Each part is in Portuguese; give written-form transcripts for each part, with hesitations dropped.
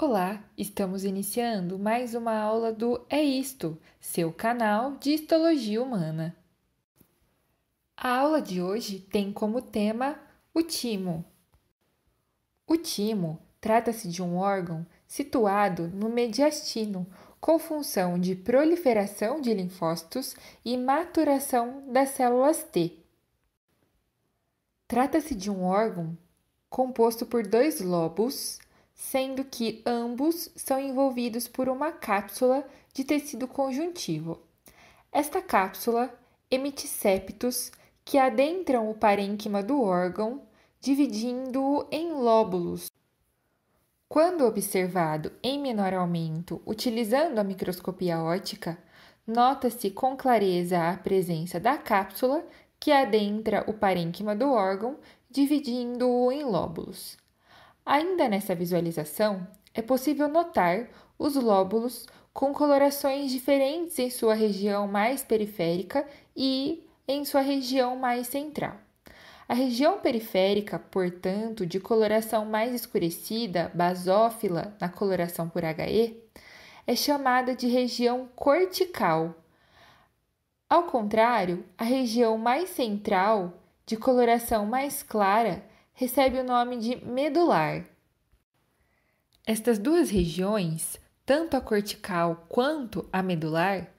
Olá, estamos iniciando mais uma aula do É Isto, seu canal de Histologia Humana. A aula de hoje tem como tema o timo. O timo trata-se de um órgão situado no mediastino, com função de proliferação de linfócitos e maturação das células T. Trata-se de um órgão composto por dois lobos, sendo que ambos são envolvidos por uma cápsula de tecido conjuntivo. Esta cápsula emite septos que adentram o parênquima do órgão, dividindo-o em lóbulos. Quando observado em menor aumento utilizando a microscopia óptica, nota-se com clareza a presença da cápsula que adentra o parênquima do órgão, dividindo-o em lóbulos. Ainda nessa visualização, é possível notar os lóbulos com colorações diferentes em sua região mais periférica e em sua região mais central. A região periférica, portanto, de coloração mais escurecida, basófila, na coloração por HE, é chamada de região cortical. Ao contrário, a região mais central, de coloração mais clara, recebe o nome de medular. Estas duas regiões, tanto a cortical quanto a medular,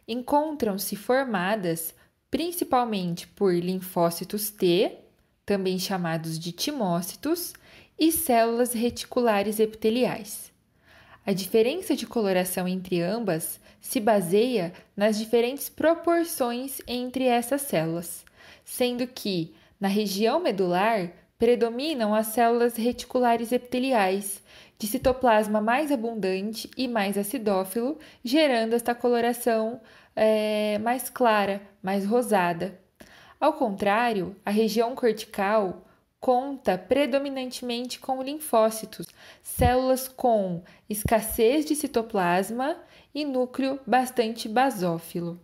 encontram-se formadas principalmente por linfócitos T, também chamados de timócitos, e células reticulares epiteliais. A diferença de coloração entre ambas se baseia nas diferentes proporções entre essas células, sendo que, na região medular, predominam as células reticulares epiteliais, de citoplasma mais abundante e mais acidófilo, gerando esta coloração mais clara, mais rosada. Ao contrário, a região cortical conta predominantemente com linfócitos, células com escassez de citoplasma e núcleo bastante basófilo.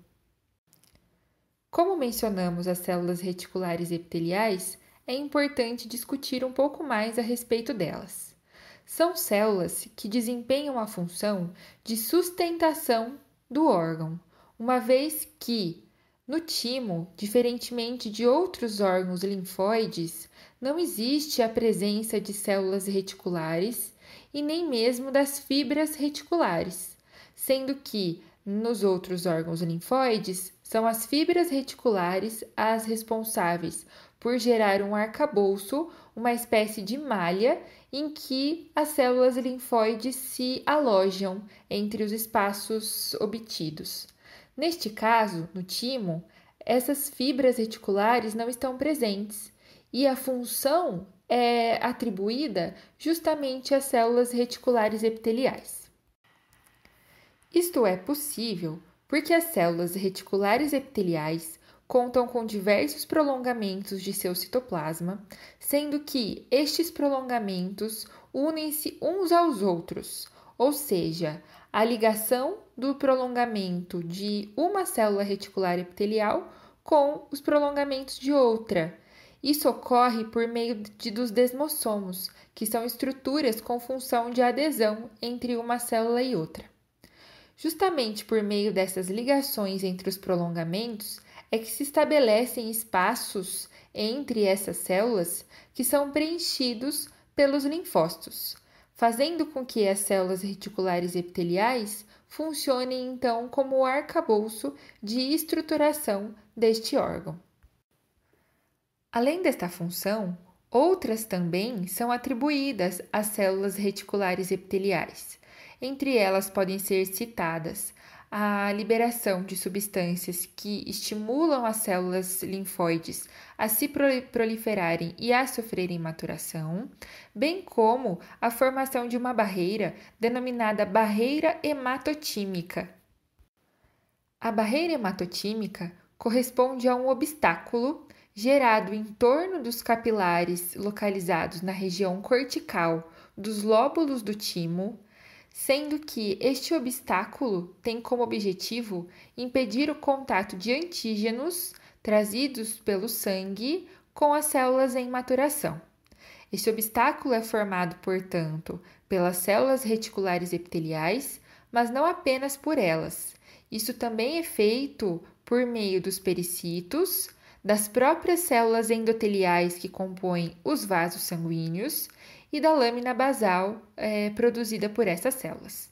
Como mencionamos as células reticulares epiteliais, é importante discutir um pouco mais a respeito delas. São células que desempenham a função de sustentação do órgão, uma vez que, no timo, diferentemente de outros órgãos linfóides, não existe a presença de células reticulares e nem mesmo das fibras reticulares, sendo que, nos outros órgãos linfóides, são as fibras reticulares as responsáveis por gerar um arcabouço, uma espécie de malha, em que as células linfóides se alojam entre os espaços obtidos. Neste caso, no timo, essas fibras reticulares não estão presentes e a função é atribuída justamente às células reticulares epiteliais. Isto é possível porque as células reticulares epiteliais contam com diversos prolongamentos de seu citoplasma, sendo que estes prolongamentos unem-se uns aos outros, ou seja, a ligação do prolongamento de uma célula reticular epitelial com os prolongamentos de outra. Isso ocorre por meio dos desmossomos, que são estruturas com função de adesão entre uma célula e outra. Justamente por meio dessas ligações entre os prolongamentos é que se estabelecem espaços entre essas células que são preenchidos pelos linfócitos, fazendo com que as células reticulares epiteliais funcionem então como o arcabouço de estruturação deste órgão. Além desta função, outras também são atribuídas às células reticulares epiteliais. Entre elas podem ser citadas a liberação de substâncias que estimulam as células linfóides a se proliferarem e a sofrerem maturação, bem como a formação de uma barreira denominada barreira hematotímica. A barreira hematotímica corresponde a um obstáculo gerado em torno dos capilares localizados na região cortical dos lóbulos do timo, sendo que este obstáculo tem como objetivo impedir o contato de antígenos trazidos pelo sangue com as células em maturação. Esse obstáculo é formado, portanto, pelas células reticulares epiteliais, mas não apenas por elas. Isso também é feito por meio dos pericitos, das próprias células endoteliais que compõem os vasos sanguíneos e da lâmina basal produzida por essas células.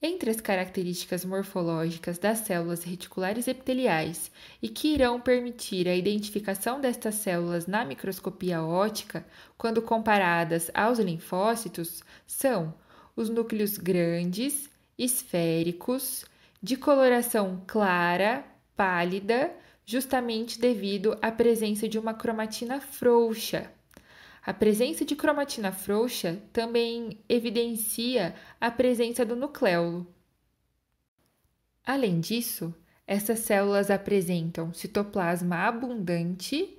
Entre as características morfológicas das células reticulares epiteliais e que irão permitir a identificação destas células na microscopia óptica, quando comparadas aos linfócitos, são os núcleos grandes, esféricos, de coloração clara, pálida, justamente devido à presença de uma cromatina frouxa. A presença de cromatina frouxa também evidencia a presença do nucleolo. Além disso, essas células apresentam citoplasma abundante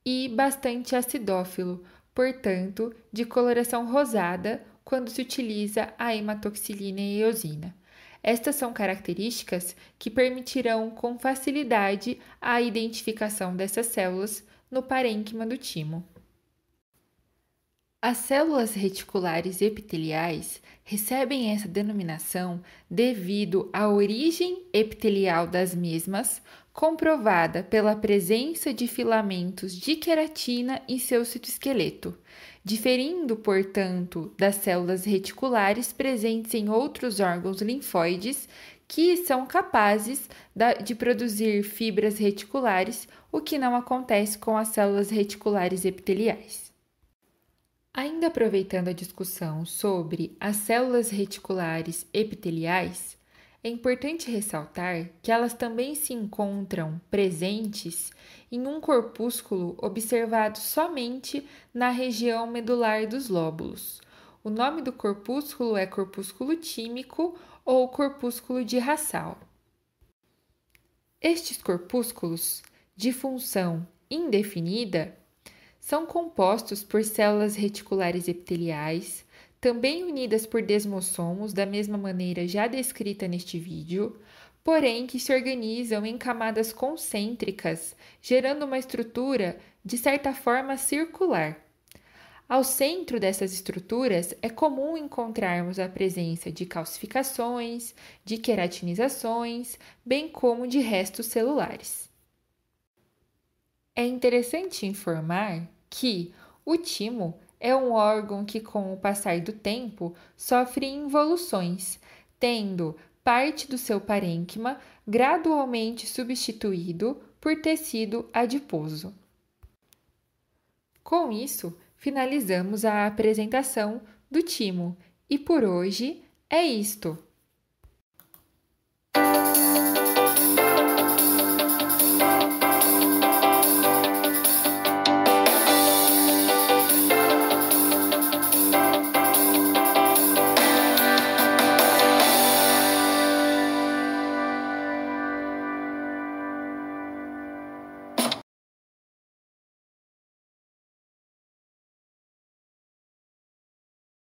e bastante acidófilo, portanto, de coloração rosada quando se utiliza a hematoxilina e eosina. Estas são características que permitirão com facilidade a identificação dessas células no parênquima do timo. As células reticulares epiteliais recebem essa denominação devido à origem epitelial das mesmas, comprovada pela presença de filamentos de queratina em seu citoesqueleto, diferindo, portanto, das células reticulares presentes em outros órgãos linfóides que são capazes de produzir fibras reticulares, o que não acontece com as células reticulares epiteliais. Ainda aproveitando a discussão sobre as células reticulares epiteliais, é importante ressaltar que elas também se encontram presentes em um corpúsculo observado somente na região medular dos lóbulos. O nome do corpúsculo é corpúsculo tímico ou corpúsculo de Russell. Estes corpúsculos, de função indefinida, são compostos por células reticulares epiteliais, também unidas por desmossomos, da mesma maneira já descrita neste vídeo, porém que se organizam em camadas concêntricas, gerando uma estrutura de certa forma circular. Ao centro dessas estruturas é comum encontrarmos a presença de calcificações, de queratinizações, bem como de restos celulares. É interessante informar que o timo é um órgão que, com o passar do tempo, sofre involuções, tendo parte do seu parênquima gradualmente substituído por tecido adiposo. Com isso, finalizamos a apresentação do timo e por hoje é isto.